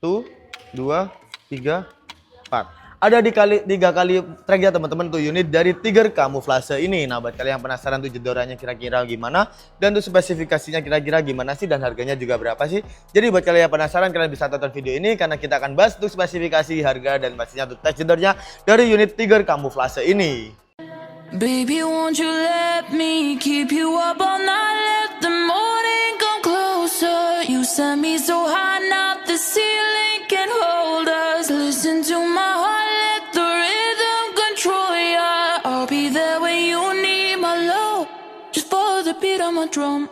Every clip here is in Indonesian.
2, 3, 4. Ada di 3 kali track ya teman-teman tuh unit dari Tiger kamuflase ini. Nah buat kalian yang penasaran tuh jedorannya kira-kira gimana dan tuh spesifikasinya kira-kira gimana sih dan harganya juga berapa sih. Jadi buat kalian yang penasaran kalian bisa tonton video ini karena kita akan bahas tuh spesifikasi, harga dan pastinya tuh tes jedornya dari unit Tiger kamuflase ini. Baby, won't you let me keep you up all night, let the morning come closer. You set me so high, not the ceiling can hold us. Listen to my heart, let the rhythm control ya. I'll be there when you need my love, just for the beat of my drum.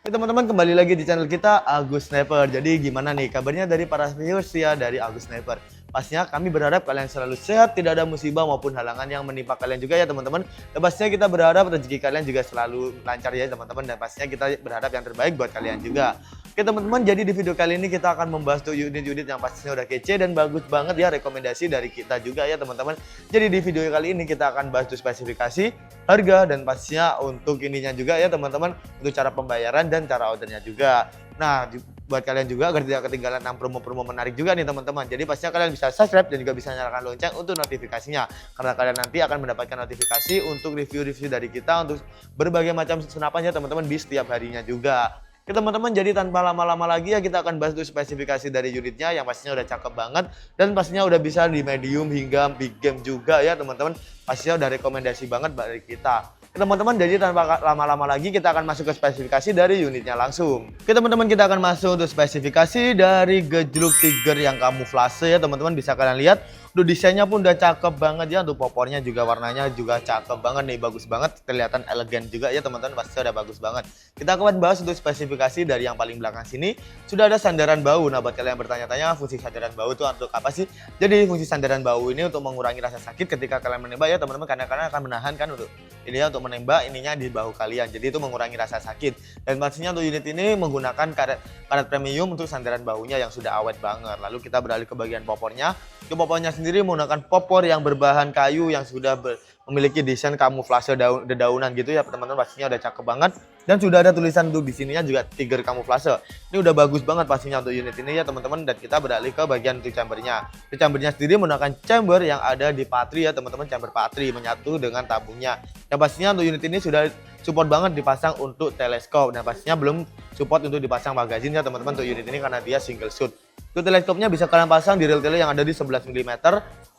Oke teman-teman, kembali lagi di channel kita Agus Sniper. Jadi gimana nih kabarnya dari para viewers ya dari Agus Sniper? Pastinya kami berharap kalian selalu sehat, tidak ada musibah maupun halangan yang menimpa kalian juga ya teman-teman. Dan pastinya kita berharap rezeki kalian juga selalu lancar ya teman-teman. Dan pastinya kita berharap yang terbaik buat kalian juga. Oke teman-teman, jadi di video kali ini kita akan membahas tuh unit-unit yang pastinya udah kece dan bagus banget ya, rekomendasi dari kita juga ya teman-teman. Jadi di video kali ini kita akan bahas tuh spesifikasi, harga dan pastinya untuk ininya juga ya teman-teman, untuk cara pembayaran dan cara ordernya juga. Nah, buat kalian juga agar tidak ketinggalan promo-promo menarik juga nih teman-teman. Jadi pastinya kalian bisa subscribe dan juga bisa nyalakan lonceng untuk notifikasinya. Karena kalian nanti akan mendapatkan notifikasi untuk review-review dari kita untuk berbagai macam senapan ya teman-teman di setiap harinya juga. Oke teman-teman, jadi tanpa lama-lama lagi ya kita akan bahas tuh spesifikasi dari unitnya yang pastinya udah cakep banget dan pastinya udah bisa di medium hingga big game juga ya teman-teman. Pastinya udah rekomendasi banget dari kita. Teman-teman, jadi tanpa lama-lama lagi kita akan masuk ke spesifikasi dari unitnya langsung. Oke teman-teman, kita akan masuk untuk spesifikasi dari gejluk Tiger yang kamuflase ya teman-teman. Bisa kalian lihat, udah desainnya pun udah cakep banget ya. Untuk popornya juga warnanya juga cakep banget nih, bagus banget, kelihatan elegan juga ya teman-teman. Pasti udah bagus banget. Kita akan bahas untuk spesifikasi dari yang paling belakang sini. Sudah ada sandaran bau. Nah buat kalian yang bertanya-tanya fungsi sandaran bau itu untuk apa sih? Jadi fungsi sandaran bau ini untuk mengurangi rasa sakit ketika kalian menembak ya teman-teman, karena akan menahan kan untuk ini ya, untuk menembak ininya di bahu kalian, jadi itu mengurangi rasa sakit. Dan pastinya untuk unit ini menggunakan karet premium untuk sandaran bahunya yang sudah awet banget. Lalu kita beralih ke bagian popornya. Ke popornya sendiri menggunakan popor yang berbahan kayu yang sudah memiliki desain kamuflase dedaunan gitu ya teman-teman. Pastinya udah cakep banget dan sudah ada tulisan untuk di sininya juga Tiger kamuflase. Ini udah bagus banget pastinya untuk unit ini ya teman-teman. Dan kita beralih ke bagian untuk chambernya. Di chambernya sendiri menggunakan chamber yang ada di patri ya teman-teman, chamber patri menyatu dengan tabungnya. Yang pastinya untuk unit ini sudah support banget dipasang untuk teleskop. Dan pastinya belum support untuk dipasang magazin ya teman-teman untuk unit ini karena dia single shoot. Untuk teleskopnya bisa kalian pasang di rel tele yang ada di 11 mm.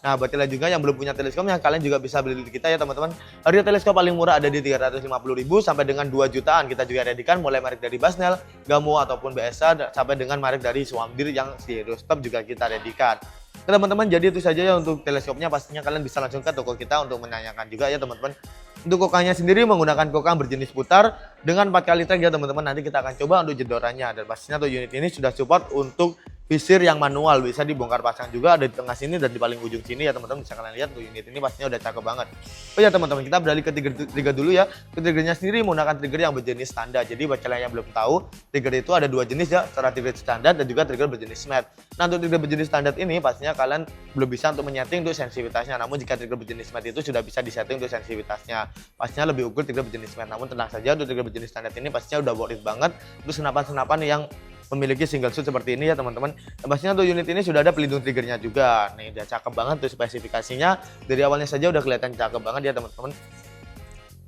Nah buat kalian juga yang belum punya teleskopnya, kalian juga bisa beli di kita ya teman-teman. Harga teleskop paling murah ada di 350.000 sampai dengan 2 jutaan. Kita juga readykan mulai merek dari Basnel, Gamo ataupun BSA sampai dengan merek dari Swamdir yang stereoscope juga kita readykan. Teman-teman, jadi itu saja ya untuk teleskopnya. Pastinya kalian bisa langsung ke toko kita untuk menanyakan juga ya teman-teman. Untuk kokangnya sendiri menggunakan kokang berjenis putar dengan 4 kali track ya teman-teman. Nanti kita akan coba untuk jedorannya. Dan pastinya tuh unit ini sudah support untuk visir yang manual, bisa dibongkar pasang juga, ada di tengah sini dan di paling ujung sini ya teman-teman. Bisa kalian lihat tuh unit ini pastinya udah cakep banget. Oh ya teman-teman, kita beralih ke trigger dulu ya. Ke triggernya sendiri menggunakan trigger yang berjenis standar. Jadi buat kalian yang belum tahu, trigger itu ada 2 jenis ya, secara trigger standar dan juga trigger berjenis matte. Nah untuk trigger berjenis standar ini pastinya kalian belum bisa untuk menyeting untuk sensitivitasnya. Namun jika trigger berjenis matte itu sudah bisa disetting untuk sensitivitasnya. Pastinya lebih unggul trigger berjenis matte. Namun tenang saja, untuk trigger berjenis standar ini pastinya udah worth it banget untuk senapan-senapan yang memiliki single shoot seperti ini ya teman-teman. Dan pastinya untuk unit ini sudah ada pelindung triggernya juga. Nih udah cakep banget tuh spesifikasinya. Dari awalnya saja udah kelihatan cakep banget ya teman-teman.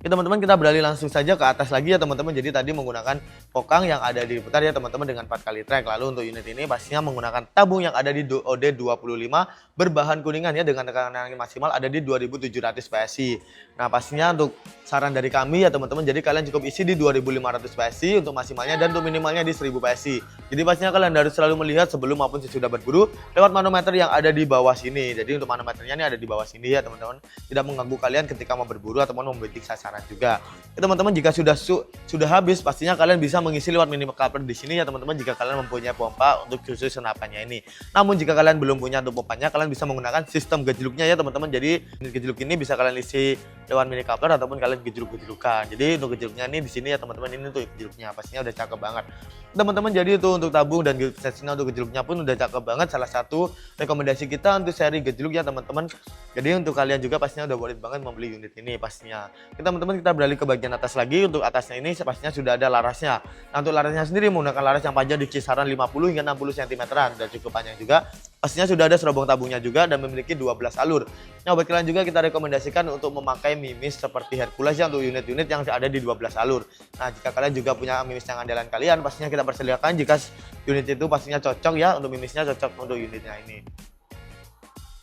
Oke teman-teman, kita beralih langsung saja ke atas lagi ya teman-teman. Jadi tadi menggunakan kokang yang ada di putar ya teman-teman dengan 4 kali track. Lalu untuk unit ini pastinya menggunakan tabung yang ada di OD25 berbahan kuningan ya, dengan tekanan maksimal ada di 2700 PSI. Nah pastinya untuk saran dari kami ya teman-teman, jadi kalian cukup isi di 2500 PSI untuk maksimalnya dan untuk minimalnya di 1000 PSI. Jadi pastinya kalian harus selalu melihat sebelum maupun sesudah berburu lewat manometer yang ada di bawah sini. Jadi untuk manometernya ini ada di bawah sini ya teman-teman, tidak mengganggu kalian ketika mau berburu ataupun membidik sasaran juga. Teman-teman, jika sudah habis pastinya kalian bisa mengisi lewat mini coupler di sini ya teman-teman, jika kalian mempunyai pompa untuk khusus senapannya ini. Namun jika kalian belum punya untuk pompanya, kalian bisa menggunakan sistem gejluknya ya teman-teman. Jadi gejluk ini bisa kalian isi lewat mini coupler ataupun kalian gejluk-gejlukan. Jadi untuk gejluknya ini di sini ya teman-teman, ini tuh gejluknya pastinya udah cakep banget. Teman-teman, jadi itu untuk tabung dan seksinya untuk gejluknya pun udah cakep banget. Salah satu rekomendasi kita untuk seri gejluk ya teman-teman. Jadi untuk kalian juga pastinya udah worth it banget membeli unit ini pastinya. Kita teman-teman kita beralih ke bagian atas lagi. Untuk atasnya ini pastinya sudah ada larasnya. Nah untuk larasnya sendiri menggunakan laras yang panjang di kisaran 50 hingga 60 cm dan cukup panjang juga. Pastinya sudah ada serobong tabungnya juga dan memiliki 12 alur. Nah buat kalian juga kita rekomendasikan untuk memakai mimis seperti Hercules ya untuk unit-unit yang ada di 12 alur. Nah jika kalian juga punya mimis yang andalan kalian, pastinya kita persediakan jika unit itu pastinya cocok ya, untuk mimisnya cocok untuk unitnya ini.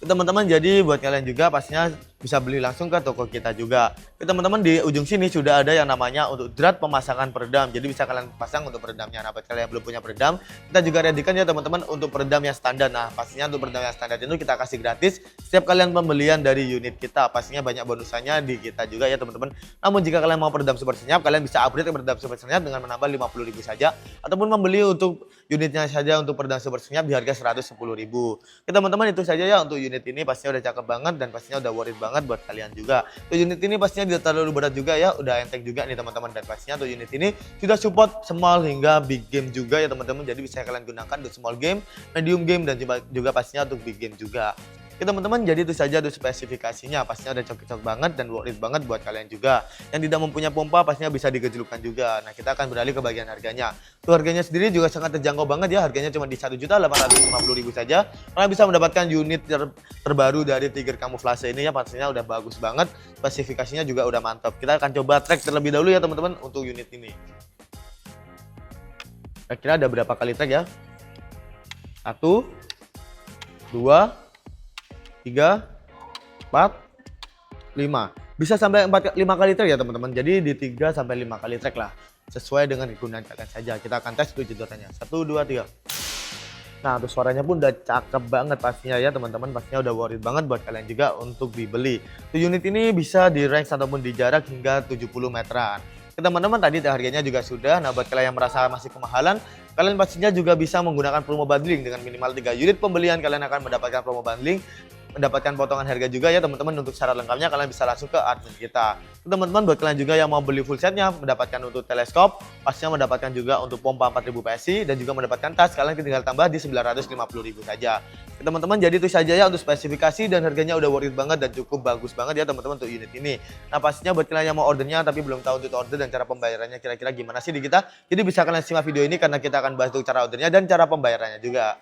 Teman-teman, jadi buat kalian juga pastinya bisa beli langsung ke toko kita juga. Teman-teman, di ujung sini sudah ada yang namanya untuk drat pemasangan peredam. Jadi bisa kalian pasang untuk peredamnya. Nah buat kalian yang belum punya peredam, kita juga readykan ya teman-teman untuk peredam yang standar. Nah pastinya untuk peredam yang standar itu kita kasih gratis setiap kalian pembelian dari unit kita. Pastinya banyak bonusannya di kita juga ya teman-teman. Namun jika kalian mau peredam super senyap, kalian bisa upgrade ke peredam super senyap dengan menambah 50.000 saja, ataupun membeli untuk unitnya saja untuk peredam super senyap di harga 110.000. Teman-teman, itu saja ya untuk unit ini. Pastinya udah cakep banget dan pastinya udah worth it banget buat kalian juga. Untuk unit ini pastinya tidak terlalu berat juga ya, udah enteng juga nih teman-teman, dan pastinya untuk unit ini sudah support small hingga big game juga ya teman-teman. Jadi bisa kalian gunakan untuk small game, medium game, dan juga pastinya untuk big game juga. Oke teman-teman, jadi itu saja untuk spesifikasinya. Pastinya udah cocok banget dan worth it banget buat kalian juga. Yang tidak mempunyai pompa pastinya bisa digejolakkan juga. Nah kita akan beralih ke bagian harganya. Tuh harganya sendiri juga sangat terjangkau banget ya. Harganya cuma di 1.850.000 saja. Kalian bisa mendapatkan unit terbaru dari Tiger Camouflage ini ya. Pastinya udah bagus banget. Spesifikasinya juga udah mantap. Kita akan coba track terlebih dahulu ya teman-teman untuk unit ini. Kira-kira ada berapa kali track ya? 1, 2, 3, 4, 5. Bisa sampai 5 kali track ya teman-teman. Jadi di 3 sampai 5 kali track lah. Sesuai dengan kegunaan kalian saja. Kita akan tes dulu jedotannya. 1, 2, 3. Nah, untuk suaranya pun udah cakep banget pastinya ya teman-teman. Pastinya udah worth it banget buat kalian juga untuk dibeli. Unit ini bisa di range ataupun di jarak hingga 70 meteran. Teman-teman, tadi harganya juga sudah. Nah buat kalian yang merasa masih kemahalan, kalian pastinya juga bisa menggunakan promo bundling. Dengan minimal 3 unit pembelian kalian akan mendapatkan promo bundling, mendapatkan potongan harga juga ya teman-teman. Untuk syarat lengkapnya kalian bisa langsung ke admin kita. Teman-teman, buat kalian juga yang mau beli full setnya, mendapatkan untuk teleskop, pastinya mendapatkan juga untuk pompa 4000 PSI, dan juga mendapatkan tas. Kalian tinggal tambah di 950.000 saja. Teman-teman, jadi itu saja ya untuk spesifikasi, dan harganya udah worth it banget dan cukup bagus banget ya teman-teman untuk unit ini. Nah pastinya buat kalian yang mau ordernya tapi belum tahu untuk order dan cara pembayarannya kira-kira gimana sih di kita, jadi bisa kalian simak video ini karena kita akan bahas untuk cara ordernya dan cara pembayarannya juga.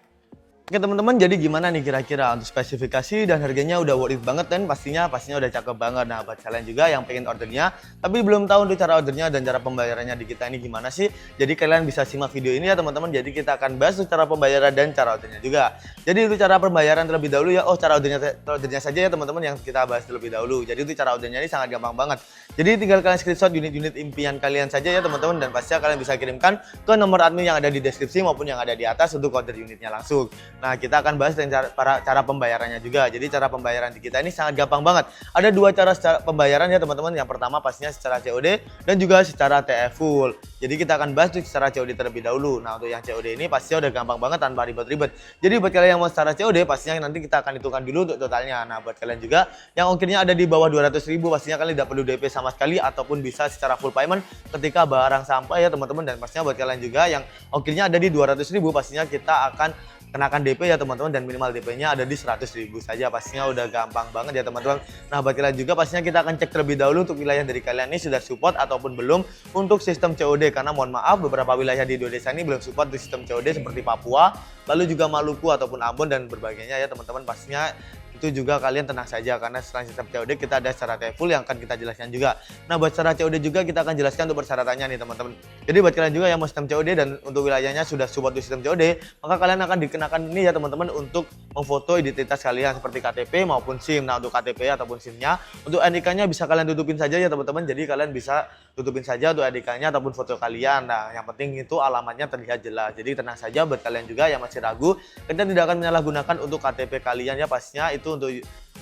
Oke teman-teman, jadi gimana nih kira-kira untuk spesifikasi dan harganya udah worth it banget dan pastinya udah cakep banget. Nah buat kalian juga yang pengen ordernya tapi belum tahu untuk cara ordernya dan cara pembayarannya di kita ini gimana sih, jadi kalian bisa simak video ini ya teman-teman. Jadi kita akan bahas cara pembayaran dan cara ordernya juga. Jadi itu cara pembayaran terlebih dahulu ya. Cara ordernya saja ya teman-teman yang kita bahas terlebih dahulu. Jadi itu cara ordernya ini sangat gampang banget. Jadi tinggal kalian screenshot unit-unit impian kalian saja ya teman-teman, dan pastinya kalian bisa kirimkan ke nomor admin yang ada di deskripsi maupun yang ada di atas untuk order unitnya langsung. Nah kita akan bahas dengan cara pembayarannya juga. Jadi cara pembayaran di kita ini sangat gampang banget. Ada 2 cara pembayaran ya teman-teman. Yang pertama pastinya secara COD dan juga secara TF full. Jadi kita akan bahas secara COD terlebih dahulu. Nah untuk yang COD ini pastinya udah gampang banget tanpa ribet-ribet. Jadi buat kalian yang mau secara COD pastinya nanti kita akan hitungkan dulu untuk totalnya. Nah buat kalian juga yang ongkirnya ada di bawah 200.000, pastinya kalian tidak perlu DP sama sekali ataupun bisa secara full payment ketika barang sampai ya teman-teman. Dan pastinya buat kalian juga yang ongkirnya ada di 200.000, pastinya kita akan kenakan DP ya teman-teman, dan minimal DP-nya ada di 100.000 saja. Pastinya udah gampang banget ya teman-teman. Nah buat kalian juga pastinya kita akan cek terlebih dahulu untuk wilayah dari kalian ini sudah support ataupun belum untuk sistem COD, karena mohon maaf beberapa wilayah di Indonesia ini belum support di sistem COD seperti Papua, lalu juga Maluku ataupun Ambon dan berbagainya ya teman-teman. Pastinya itu juga kalian tenang saja karena selain sistem COD kita ada secara TF full yang akan kita jelaskan juga. Nah buat secara COD juga kita akan jelaskan untuk persyaratannya nih teman-teman. Jadi buat kalian juga yang mau sistem COD dan untuk wilayahnya sudah support di sistem COD, maka kalian akan dikenakan ini ya teman-teman untuk memfoto identitas kalian seperti KTP maupun SIM. Nah untuk KTP ataupun SIM-nya, untuk NIK-nya bisa kalian tutupin saja ya teman-teman. Jadi kalian bisa tutupin saja untuk NIK-nya ataupun foto kalian. Nah yang penting itu alamatnya terlihat jelas. Jadi tenang saja buat kalian juga yang masih ragu, kalian tidak akan menyalahgunakan untuk KTP kalian ya. Pastinya itu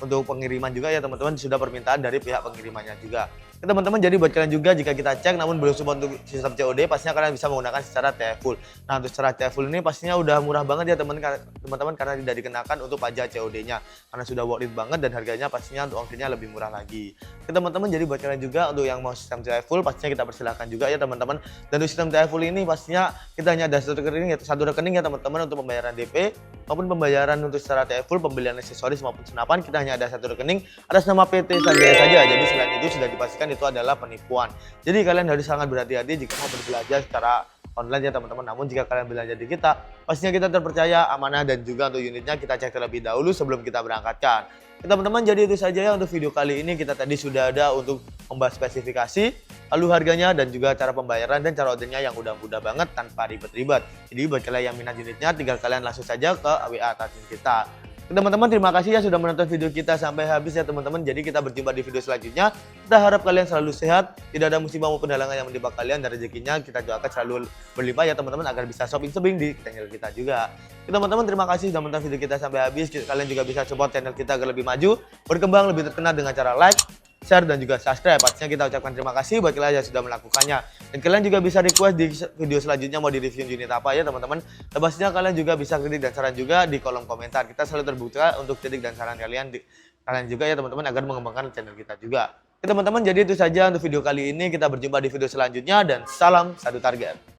untuk pengiriman juga ya teman-teman, sudah permintaan dari pihak pengirimannya juga. Teman-teman, jadi buat kalian juga jika kita cek namun belum support untuk sistem COD, pastinya kalian bisa menggunakan secara TF full. Nah untuk secara TF full ini pastinya udah murah banget ya teman-teman karena tidak dikenakan untuk pajak COD-nya, karena sudah worth it banget dan harganya pastinya untuk ongkirnya lebih murah lagi. Teman-teman, jadi buat kalian juga untuk yang mau sistem TF full pastinya kita persilahkan juga ya teman-teman. Dan untuk sistem TF full ini pastinya kita hanya ada satu rekening ya teman-teman untuk pembayaran DP maupun pembayaran untuk secara TF full, pembelian aksesoris maupun senapan. Kita hanya ada satu rekening atas nama PT Sanjaya saja. Jadi selain itu sudah dipastikan kalian itu adalah penipuan. Jadi kalian harus sangat berhati-hati jika mau berbelanja secara online ya teman-teman. Namun jika kalian belanja di kita, pastinya kita terpercaya, amanah, dan juga untuk unitnya kita cek terlebih dahulu sebelum kita berangkatkan. Teman-teman, jadi itu saja ya untuk video kali ini. Kita tadi sudah ada untuk membahas spesifikasi, lalu harganya, dan juga cara pembayaran dan cara ordernya yang udah mudah banget tanpa ribet-ribet. Jadi buat kalian yang minat unitnya, tinggal kalian langsung saja ke WA admin kita. Teman-teman, terima kasih ya sudah menonton video kita sampai habis ya teman-teman. Jadi kita berjumpa di video selanjutnya. Kita harap kalian selalu sehat, tidak ada musibah maupun halangan yang menimpa kalian, dan rezekinya kita doakan selalu berlimpah ya teman-teman, agar bisa shopping di channel kita juga. Teman-teman, terima kasih sudah menonton video kita sampai habis. Kalian juga bisa support channel kita agar lebih maju, berkembang, lebih terkenal dengan cara like, share, dan juga subscribe. Pastinya kita ucapkan terima kasih buat kalian yang sudah melakukannya. Dan kalian juga bisa request di video selanjutnya mau di review unit apa ya teman-teman. Dan pastinya kalian juga bisa kritik dan saran juga di kolom komentar. Kita selalu terbuka untuk kritik dan saran kalian juga ya teman-teman, agar mengembangkan channel kita juga. Oke teman-teman, jadi itu saja untuk video kali ini. Kita berjumpa di video selanjutnya dan salam satu target.